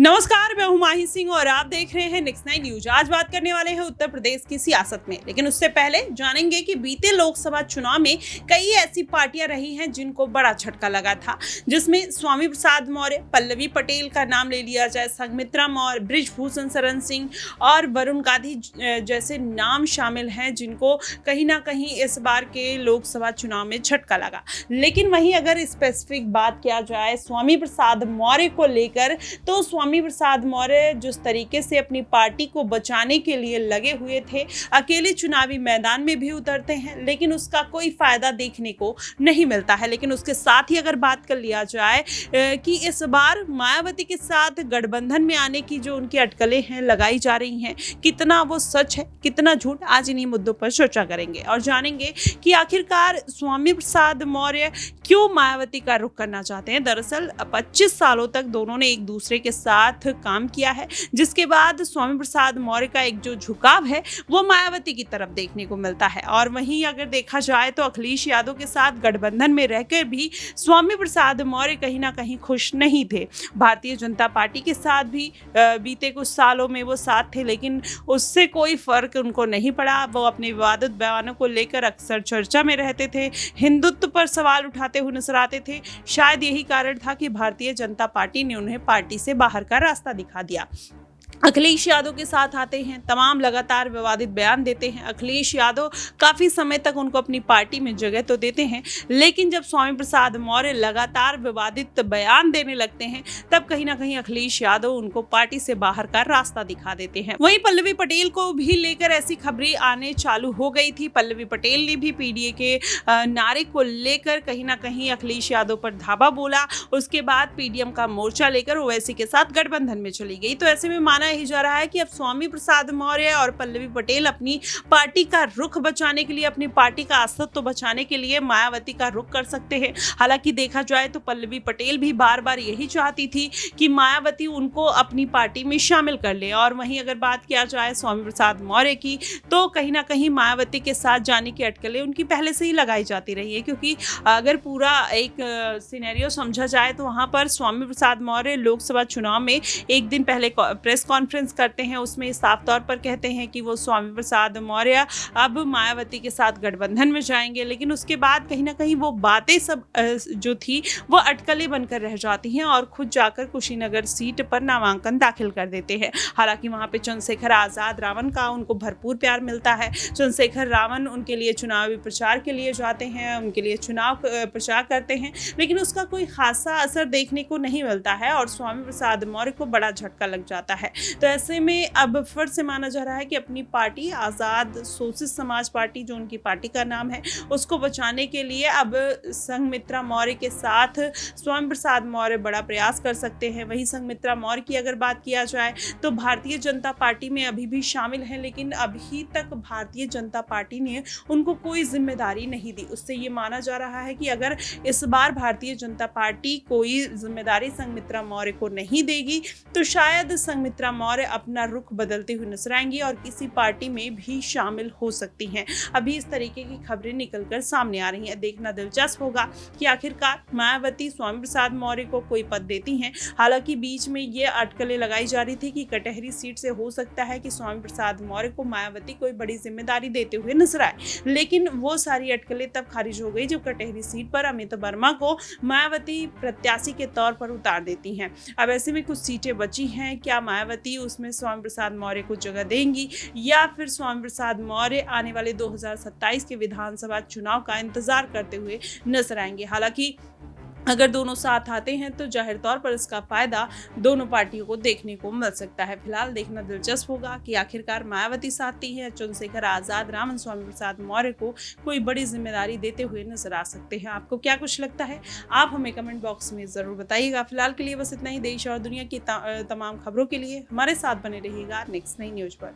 नमस्कार, मैं हूं माही सिंह और आप देख रहे हैं नेक्स्ट 9 न्यूज। आज बात करने वाले हैं उत्तर प्रदेश की सियासत में, लेकिन उससे पहले जानेंगे कि बीते लोकसभा चुनाव में कई ऐसी पार्टियां रही हैं जिनको बड़ा झटका लगा था, जिसमें स्वामी प्रसाद मौर्य, पल्लवी पटेल का नाम ले लिया जाए, संघमित्रा मौर्य, बृजभूषण शरण सिंह और वरुण गांधी जैसे नाम शामिल हैं, जिनको कहीं ना कहीं इस बार के लोकसभा चुनाव में झटका लगा। लेकिन वहीं अगर स्पेसिफिक बात किया जाए स्वामी प्रसाद मौर्य को लेकर, तो स्वामी प्रसाद मौर्य जिस तरीके से अपनी पार्टी को बचाने के लिए लगे हुए थे, अकेले चुनावी मैदान में भी उतरते हैं, लेकिन उसका कोई फायदा देखने को नहीं मिलता है। लेकिन उसके साथ ही अगर बात कर लिया जाए कि इस बार मायावती के साथ गठबंधन में आने की जो उनकी अटकलें हैं लगाई जा रही हैं, कितना वो सच है, कितना झूठ, आज इन्हीं मुद्दों पर चर्चा करेंगे और जानेंगे कि आखिरकार स्वामी प्रसाद मौर्य क्यों मायावती का रुख करना चाहते हैं। दरअसल 25 सालों तक दोनों ने एक दूसरे के साथ काम किया है, जिसके बाद स्वामी प्रसाद मौर्य का एक जो झुकाव है वो मायावती की तरफ देखने को मिलता है। और वहीं अगर देखा जाए तो अखिलेश यादव के साथ गठबंधन में रहकर भी स्वामी प्रसाद मौर्य कहीं ना कहीं खुश नहीं थे। भारतीय जनता पार्टी के साथ भी बीते कुछ सालों में वो साथ थे, लेकिन उससे कोई फर्क उनको नहीं पड़ा। वो अपने विवादित बयानों को लेकर अक्सर चर्चा में रहते थे, हिंदुत्व पर सवाल उठाते हुए नजर आते थे। शायद यही कारण था कि भारतीय जनता पार्टी ने उन्हें पार्टी से बाहर का रास्ता दिखा दिया। अखिलेश यादव के साथ आते हैं, तमाम लगातार विवादित बयान देते हैं। अखिलेश यादव काफ़ी समय तक उनको अपनी पार्टी में जगह तो देते हैं, लेकिन जब स्वामी प्रसाद मौर्य लगातार विवादित बयान देने लगते हैं, तब कहीं ना कहीं अखिलेश यादव उनको पार्टी से बाहर का रास्ता दिखा देते हैं। वहीं पल्लवी पटेल को भी लेकर ऐसी खबरें आने चालू हो गई थी। पल्लवी पटेल ने भी पीडीए के नारे को लेकर कहीं ना कहीं अखिलेश यादव पर धावा बोला। उसके बाद पीडीएम का मोर्चा लेकर ओवैसी के साथ गठबंधन में चली गई। तो ऐसे में माना ही जा रहा है कि अब स्वामी प्रसाद मौर्य और पल्लवी पटेल अपनी पार्टी का रुख बचाने के लिए, अपनी पार्टी का अस्तित्व बचाने के लिए मायावती का रुख कर सकते हैं। हालांकि देखा जाए तो पल्लवी पटेल भी बार बार यही चाहती थी कि मायावती उनको अपनी पार्टी में शामिल कर ले। और वहीं अगर बात किया जाए स्वामी प्रसाद मौर्य की, तो कहीं ना कहीं मायावती के साथ जाने की अटकलें उनकी पहले से ही लगाई जाती रही है, क्योंकि अगर पूरा एक सिनेरियो समझा जाए तो वहां पर स्वामी प्रसाद मौर्य लोकसभा चुनाव में एक दिन पहले प्रेस कॉन्फ्रेंस करते हैं, उसमें साफ तौर पर कहते हैं कि वो स्वामी प्रसाद मौर्य अब मायावती के साथ गठबंधन में जाएंगे। लेकिन उसके बाद कहीं ना कहीं वो बातें सब जो थी वो अटकलें बनकर रह जाती हैं और खुद जाकर कुशीनगर सीट पर नामांकन दाखिल कर देते हैं। हालांकि वहां पे चंद्रशेखर आजाद रावण का उनको भरपूर प्यार मिलता है। चंद्रशेखर रावण उनके लिए चुनावी प्रचार के लिए जाते हैं, उनके लिए चुनाव प्रचार करते हैं, लेकिन उसका कोई खासा असर देखने को नहीं मिलता है और स्वामी प्रसाद मौर्य को बड़ा झटका लग जाता है। तो ऐसे में अब फिर से माना जा रहा है कि अपनी पार्टी आज़ाद सोशलिस्ट समाज पार्टी, जो उनकी पार्टी का नाम है, उसको बचाने के लिए अब संघमित्रा मौर्य के साथ स्वामी प्रसाद मौर्य बड़ा प्रयास कर सकते हैं। वहीं संघमित्रा मौर्य की अगर बात किया जाए तो भारतीय जनता पार्टी में अभी भी शामिल हैं, लेकिन अभी तक भारतीय जनता पार्टी ने उनको कोई जिम्मेदारी नहीं दी। उससे ये माना जा रहा है कि अगर इस बार भारतीय जनता पार्टी कोई जिम्मेदारी संघमित्रा मौर्य को नहीं देगी, तो शायद संघमित्रा मौर्य अपना रुख बदलते हुए नजर आएंगी और किसी पार्टी में भी शामिल हो सकती हैं। अभी इस तरीके की खबरें निकलकर सामने आ रही हैं। देखना दिलचस्प होगा कि आखिरकार मायावती स्वामी प्रसाद मौर्य को कोई पद देती हैं। हालांकि बीच में ये अटकलें लगाई जा रही थी कि कटहरी सीट से हो सकता है कि स्वामी प्रसाद मौर्य को मायावती कोई बड़ी जिम्मेदारी देते हुए नजर आए, लेकिन वो सारी अटकलें तब खारिज हो गई जब कटहरी सीट पर अमित वर्मा को मायावती प्रत्याशी के तौर पर उतार देती हैं। अब ऐसे में कुछ सीटें बची हैं, क्या मायावती उसमें स्वामी प्रसाद मौर्य को जगह देंगी या फिर स्वामी प्रसाद मौर्य आने वाले 2027 के विधानसभा चुनाव का इंतजार करते हुए नजर आएंगे। हालांकि अगर दोनों साथ आते हैं तो जाहिर तौर पर इसका फायदा दोनों पार्टियों को देखने को मिल सकता है। फिलहाल देखना दिलचस्प होगा कि आखिरकार मायावती साथी है, चंद्रशेखर आजाद रावण स्वामी प्रसाद मौर्य को कोई बड़ी जिम्मेदारी देते हुए नजर आ सकते हैं। आपको क्या कुछ लगता है, आप हमें कमेंट बॉक्स में जरूर बताइएगा। फिलहाल के लिए बस इतना ही। देश और दुनिया की तमाम खबरों के लिए हमारे साथ बने रहिएगा नेक्स्ट 9 न्यूज पर।